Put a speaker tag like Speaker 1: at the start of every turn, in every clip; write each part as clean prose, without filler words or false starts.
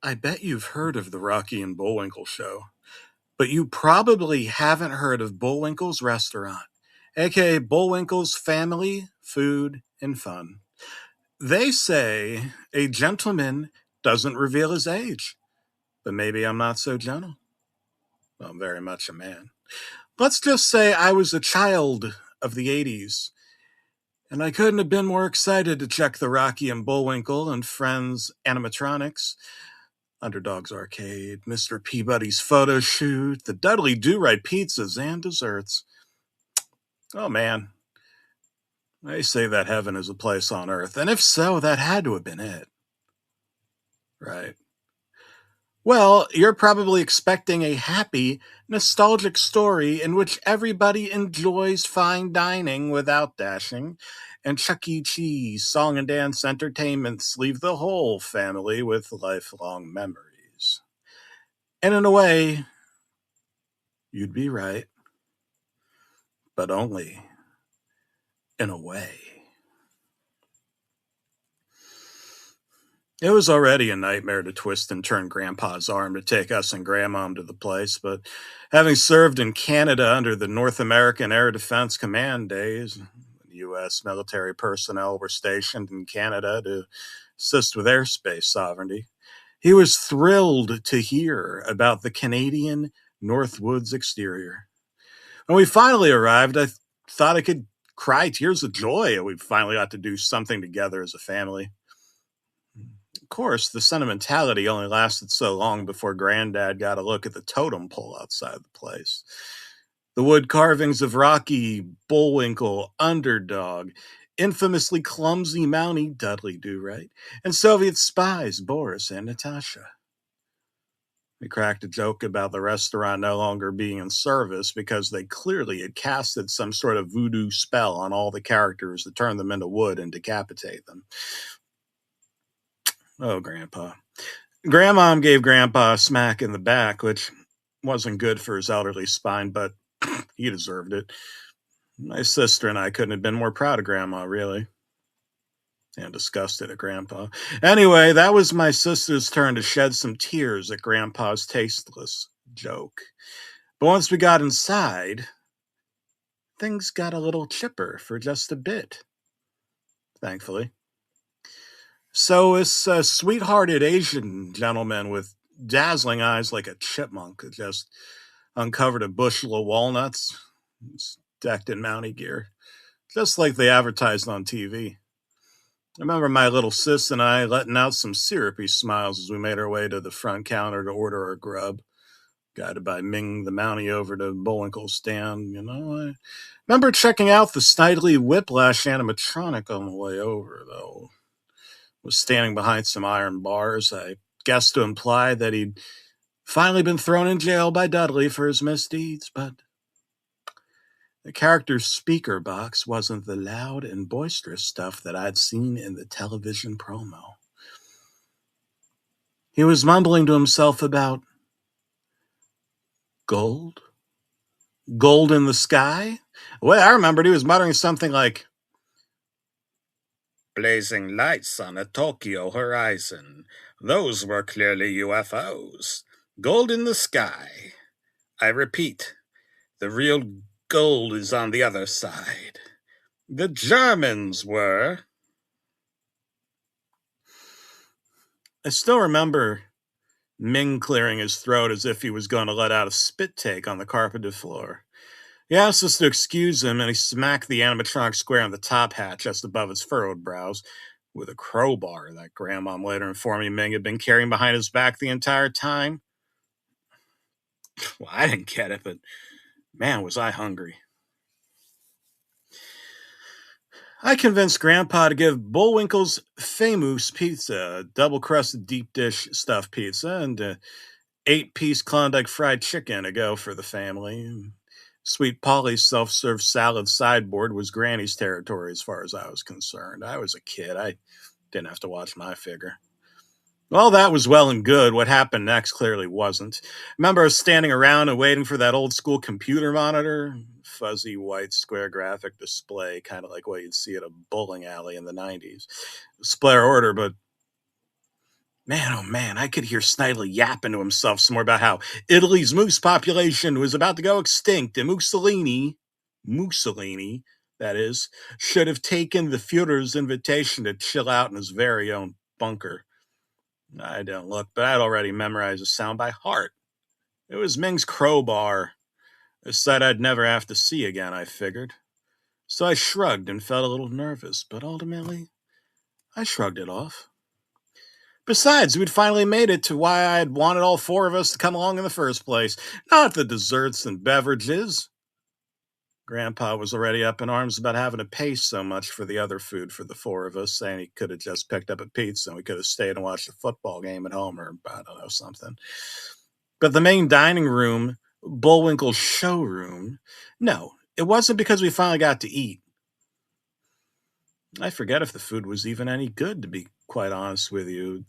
Speaker 1: I bet you've heard of the Rocky and Bullwinkle show, but you probably haven't heard of Bullwinkle's restaurant, aka Bullwinkle's Family, Food, and Fun. They say a gentleman doesn't reveal his age, but maybe I'm not so gentle. Well, I'm very much a man. Let's just say I was a child of the 80s, and I couldn't have been more excited to check the Rocky and Bullwinkle and Friends animatronics, Underdog's Arcade, Mr. Peabody's photo shoot, the Dudley Do-Right pizzas and desserts. Oh man, they say that heaven is a place on earth, and if so, that had to have been it. Right. Well, you're probably expecting a happy, nostalgic story in which everybody enjoys fine dining without dashing, and Chuck E. Cheese song and dance entertainments leave the whole family with lifelong memories. And in a way, you'd be right, but only in a way. It was already a nightmare to twist and turn Grandpa's arm to take us and Grandmom to the place, but having served in Canada under the North American Air Defense Command days, U.S. military personnel were stationed in Canada to assist with airspace sovereignty. He was thrilled to hear about the Canadian Northwoods exterior. When we finally arrived, I thought I could cry tears of joy. We finally got to do something together as a family. Of course, the sentimentality only lasted so long before Granddad got a look at the totem pole outside the place. The wood carvings of Rocky, Bullwinkle, Underdog, infamously clumsy Mountie Dudley Do-Right, and Soviet spies Boris and Natasha. We cracked a joke about the restaurant no longer being in service because they clearly had casted some sort of voodoo spell on all the characters to turn them into wood and decapitate them. Oh, Grandpa. Grandmom gave Grandpa a smack in the back, which wasn't good for his elderly spine, but he deserved it. My sister and I couldn't have been more proud of Grandma, really. And disgusted at Grandpa. Anyway, that was my sister's turn to shed some tears at Grandpa's tasteless joke. But once we got inside, things got a little chipper for just a bit. Thankfully. So this sweethearted Asian gentleman with dazzling eyes like a chipmunk just uncovered a bushel of walnuts, decked in Mountie gear, just like they advertised on TV. I remember my little sis and I letting out some syrupy smiles as we made our way to the front counter to order our grub, guided by Ming the Mountie over to Bullwinkle's stand. I remember checking out the Snidely Whiplash animatronic on the way over, though. Was standing behind some iron bars. I guessed to imply that he'd finally been thrown in jail by Dudley for his misdeeds, but the character's speaker box wasn't the loud and boisterous stuff that I'd seen in the television promo. He was mumbling to himself about gold? Gold in the sky? Well, I remembered he was muttering something like, blazing lights on a Tokyo horizon. Those were clearly UFOs. Gold in the sky. I repeat, the real gold is on the other side. The Germans were. I still remember Ming clearing his throat as if he was going to let out a spit take on the carpeted floor. He asked us to excuse him, and he smacked the animatronic square on the top hat just above his furrowed brows with a crowbar that Grandmom later informed me Ming had been carrying behind his back the entire time. Well, I didn't get it, but man, was I hungry. I convinced Grandpa to give Bullwinkle's famous pizza, double-crusted deep dish stuffed pizza, and a 8-piece Klondike fried chicken a go for the family. Sweet Polly's self-serve salad sideboard was Granny's territory as far as I was concerned. I was a kid. I didn't have to watch my figure. Well, that was well and good. What happened next clearly wasn't. Remember, I was standing around and waiting for that old school computer monitor? Fuzzy white square graphic display, kind of like what you'd see at a bowling alley in the 90s. Spare order, but Man, oh man, I could hear Snidely yapping to himself some more about how Italy's moose population was about to go extinct, and Mussolini, that is, should have taken the Führer's invitation to chill out in his very own bunker. I didn't look, but I'd already memorized the sound by heart. It was Ming's crowbar, a sight I'd never have to see again, I figured. So I shrugged and felt a little nervous, but ultimately, I shrugged it off. Besides, we'd finally made it to why I had wanted all four of us to come along in the first place, not the desserts and beverages. Grandpa was already up in arms about having to pay so much for the other food for the four of us, saying he could have just picked up a pizza and we could have stayed and watched a football game at home or, I don't know, something. But the main dining room, Bullwinkle's showroom, no, it wasn't because we finally got to eat. I forget if the food was even any good, to be quite honest with you.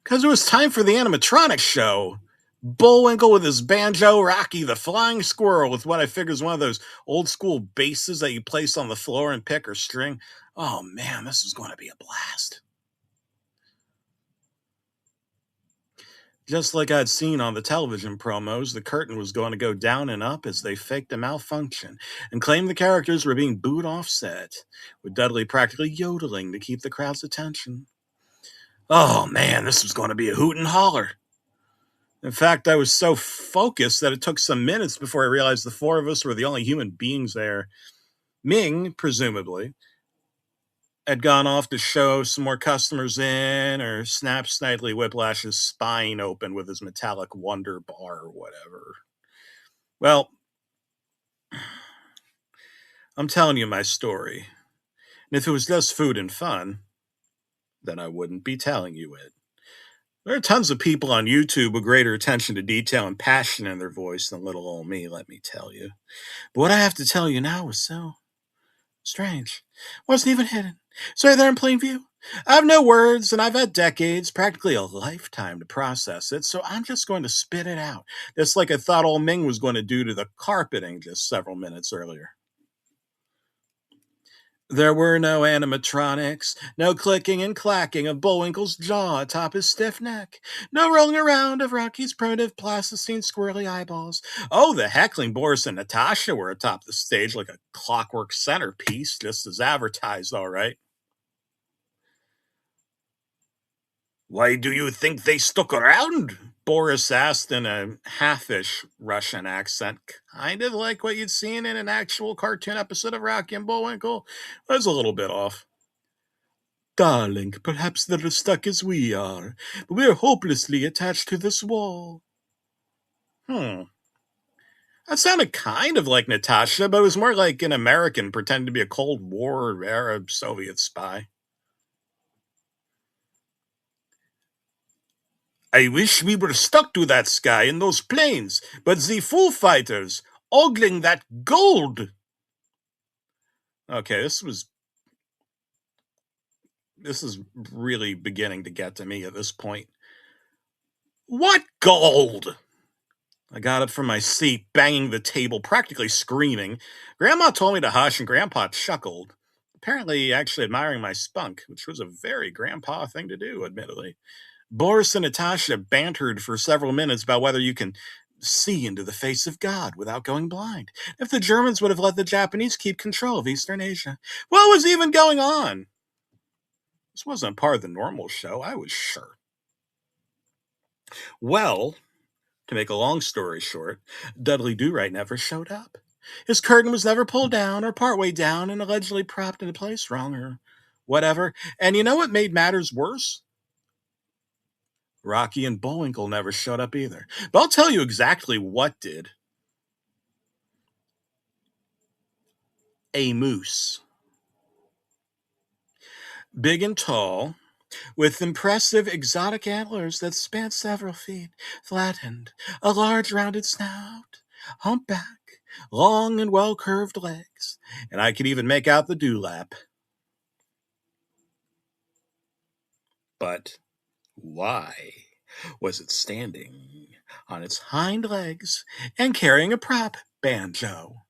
Speaker 1: Because it was time for the animatronics show. Bullwinkle with his banjo, Rocky the flying squirrel with what I figure is one of those old school basses that you place on the floor and pick or string. Oh man, this is going to be a blast. Just like I'd seen on the television promos, the curtain was going to go down and up as they faked a malfunction and claimed the characters were being booed off set, with Dudley practically yodeling to keep the crowd's attention. Oh man, this was going to be a hoot and holler. In fact, I was so focused that it took some minutes before I realized the four of us were the only human beings there. Ming, presumably, had gone off to show some more customers in or snap Snidely Whiplash's spine open with his metallic wonder bar or whatever. Well, I'm telling you my story. And if it was just food and fun, then I wouldn't be telling you it. There are tons of people on YouTube with greater attention to detail and passion in their voice than little old me, let me tell you. But what I have to tell you now is so strange. Wasn't even hidden. It's right there in plain view. I have no words, and I've had decades, practically a lifetime, to process it, so I'm just going to spit it out. Just like I thought old Ming was going to do to the carpeting just several minutes earlier. There were no animatronics, no clicking and clacking of Bullwinkle's jaw atop his stiff neck, no rolling around of Rocky's primitive plasticine squirrely eyeballs. Oh, the heckling Boris and Natasha were atop the stage like a clockwork centerpiece, just as advertised, all right. Why do you think they stuck around? Boris asked in a halfish Russian accent, kind of like what you'd seen in an actual cartoon episode of Rocky and Bullwinkle. It was a little bit off. Darling, perhaps they're as stuck as we are, but we're hopelessly attached to this wall. That sounded kind of like Natasha, but it was more like an American pretending to be a Cold War Arab Soviet spy. I wish we were stuck to that sky in those planes, but the Foo Fighters, ogling that gold. Okay, this is really beginning to get to me at this point. What gold? I got up from my seat, banging the table, practically screaming. Grandma told me to hush, and Grandpa chuckled, apparently actually admiring my spunk, which was a very Grandpa thing to do, admittedly. Boris and Natasha bantered for several minutes about whether you can see into the face of God without going blind, if the Germans would have let the Japanese keep control of Eastern Asia. What was even going on? This wasn't part of the normal show, I was sure. Well, to make a long story short, Dudley Do-Right never showed up. His curtain was never pulled down or partway down and allegedly propped into place wrong or whatever. And you know what made matters worse? Rocky and Bullwinkle never showed up either. But I'll tell you exactly what did. A moose. Big and tall, with impressive exotic antlers that spanned several feet, flattened, a large rounded snout, humpback, long and well curved legs, and I could even make out the dewlap. But why was it standing on its hind legs and carrying a prop banjo?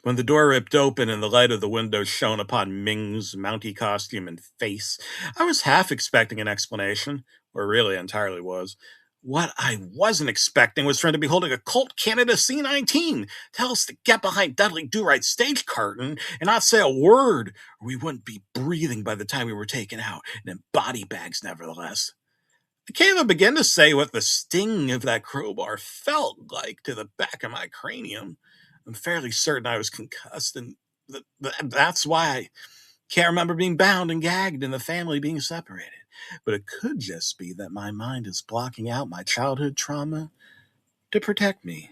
Speaker 1: When the door ripped open and the light of the window shone upon Ming's Mountie costume and face, I was half expecting an explanation, or really entirely was. What I wasn't expecting was for him to be holding a Colt Canada C19, tell us to get behind Dudley Do-Right's stage curtain and not say a word, or we wouldn't be breathing by the time we were taken out, and in body bags nevertheless. I can't even begin to say what the sting of that crowbar felt like to the back of my cranium. I'm fairly certain I was concussed, and that's why I can't remember being bound and gagged and the family being separated. But it could just be that my mind is blocking out my childhood trauma to protect me.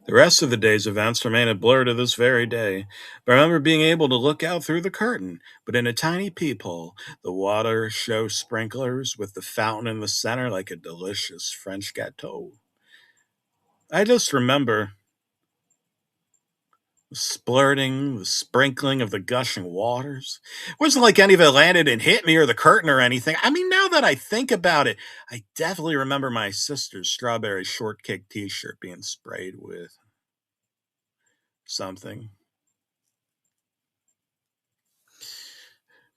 Speaker 1: The rest of the day's events remain a blur to this very day, but I remember being able to look out through the curtain, but in a tiny peephole, the water show sprinklers with the fountain in the center like a delicious French gâteau. I just remember the splurting, the sprinkling of the gushing waters. It wasn't like any of it landed and hit me or the curtain or anything. I mean, now that I think about it, I definitely remember my sister's strawberry shortcake t-shirt being sprayed with something.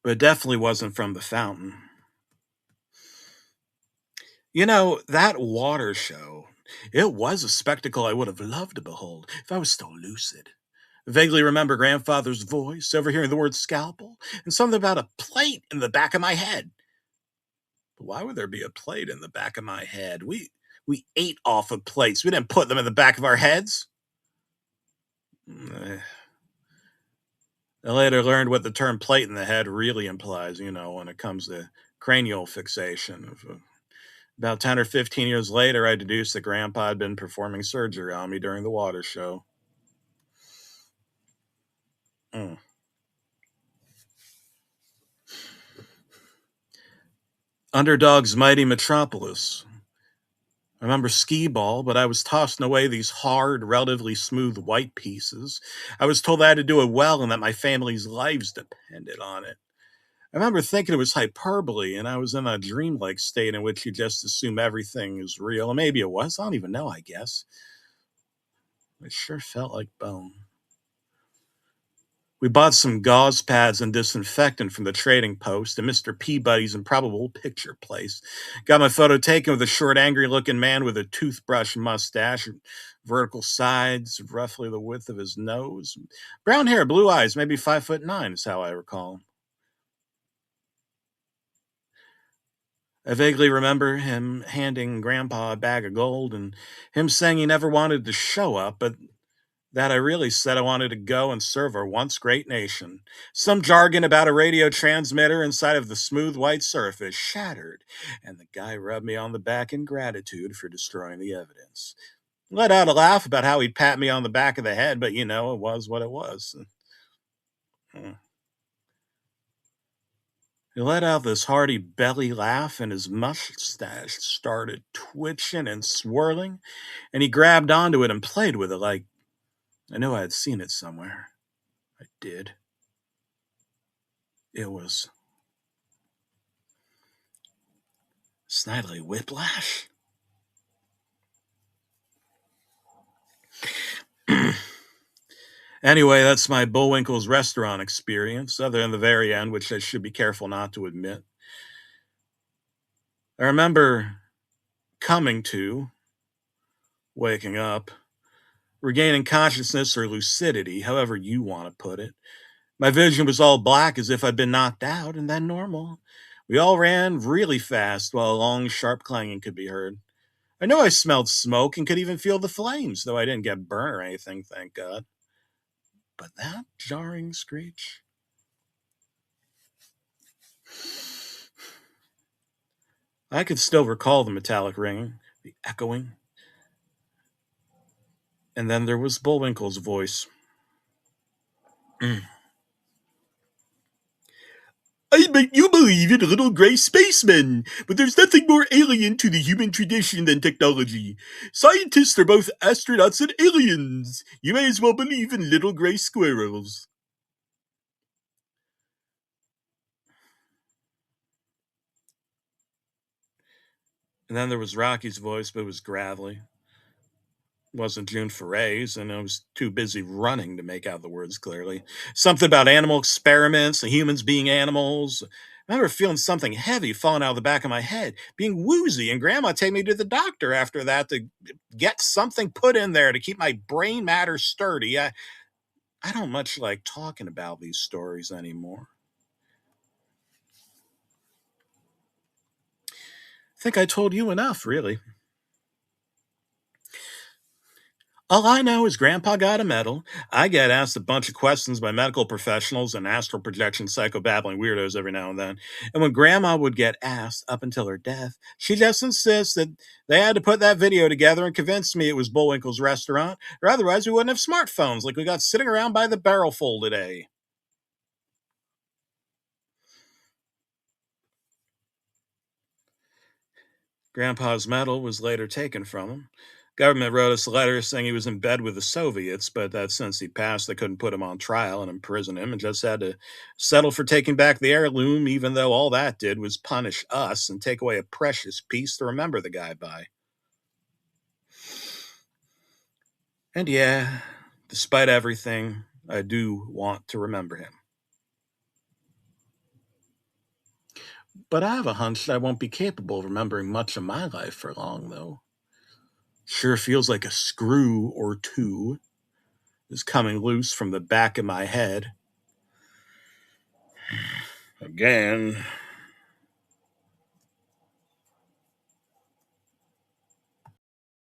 Speaker 1: But it definitely wasn't from the fountain. You know, that water show, it was a spectacle I would have loved to behold if I was still lucid. I vaguely remember grandfather's voice, overhearing the word scalpel, and something about a plate in the back of my head. But why would there be a plate in the back of my head? We ate off of plates. We didn't put them in the back of our heads. I later learned what the term plate in the head really implies, when it comes to cranial fixation. About 10 or 15 years later, I deduced that Grandpa had been performing surgery on me during the water show. Mm. Underdog's mighty metropolis. I remember skee ball, but I was tossing away these hard, relatively smooth white pieces. I was told I had to do it well and that my family's lives depended on it. I remember thinking it was hyperbole, and I was in a dreamlike state in which you just assume everything is real. And maybe it was. I don't even know, I guess. It sure felt like bone. We bought some gauze pads and disinfectant from the trading post at Mr. Peabody's improbable picture place. Got my photo taken with a short, angry-looking man with a toothbrush mustache, vertical sides, roughly the width of his nose. Brown hair, blue eyes, maybe 5'9" is how I recall him. I vaguely remember him handing Grandpa a bag of gold and him saying he never wanted to show up, but that I really said I wanted to go and serve our once great nation. Some jargon about a radio transmitter inside of the smooth white surface shattered, and the guy rubbed me on the back in gratitude for destroying the evidence. Let out a laugh about how he'd pat me on the back of the head, but it was what it was. He let out this hearty belly laugh, and his mustache started twitching and swirling, and he grabbed onto it and played with it like I knew I had seen it somewhere. I did. It was Snidely Whiplash. Anyway, that's my Bullwinkle's restaurant experience, other than the very end, which I should be careful not to admit. I remember coming to, waking up, regaining consciousness or lucidity, however you want to put it. My vision was all black as if I'd been knocked out, and then normal. We all ran really fast while a long, sharp clanging could be heard. I know I smelled smoke and could even feel the flames, though I didn't get burnt or anything, thank God. But that jarring screech. I could still recall the metallic ringing, the echoing. And then there was Bullwinkle's voice. I bet you believe in little gray spacemen, but there's nothing more alien to the human tradition than technology. Scientists are both astronauts and aliens. You may as well believe in little gray squirrels. And then there was Rocky's voice, but it was gravelly. It wasn't June Foray's, and I was too busy running to make out the words clearly. Something about animal experiments and humans being animals. I remember feeling something heavy falling out of the back of my head, being woozy, and Grandma take me to the doctor after that to get something put in there to keep my brain matter sturdy. I don't much like talking about these stories anymore. I think I told you enough, really. All I know is Grandpa got a medal. I get asked a bunch of questions by medical professionals and astral projection psychobabbling weirdos every now and then. And when Grandma would get asked up until her death, she just insists that they had to put that video together and convince me it was Bullwinkle's restaurant, or otherwise we wouldn't have smartphones like we got sitting around by the barrel full today. Grandpa's medal was later taken from him. Government wrote us a letter saying he was in bed with the Soviets, but that since he passed, they couldn't put him on trial and imprison him and just had to settle for taking back the heirloom, even though all that did was punish us and take away a precious piece to remember the guy by. And yeah, despite everything, I do want to remember him. But I have a hunch that I won't be capable of remembering much of my life for long, though. Sure feels like a screw or two is coming loose from the back of my head. Again.